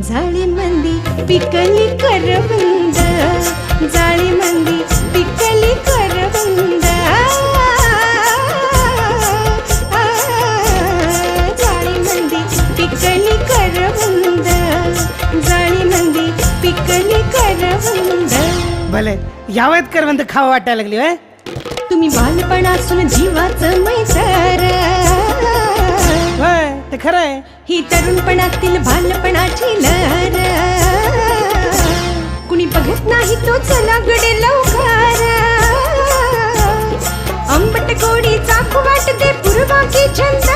जाळीमंदी पिकली करवंद, जाळीमंदी पिकली करवंद, जाळीमंदी पिकली करवंद, जाळीमंदी पिकली करवंद. भले यावत करवंद खावं वाटायला लागली होय. तुम्ही बालपणासून जीवाचं मैत्र, होय ते खरं आहे. ही तरुणपणातील बालपणाची लहर, कुणी बघत नाही तो चला गडे लवकर. आंबट गोडी चाकू वाटते पूर्वा की छंद,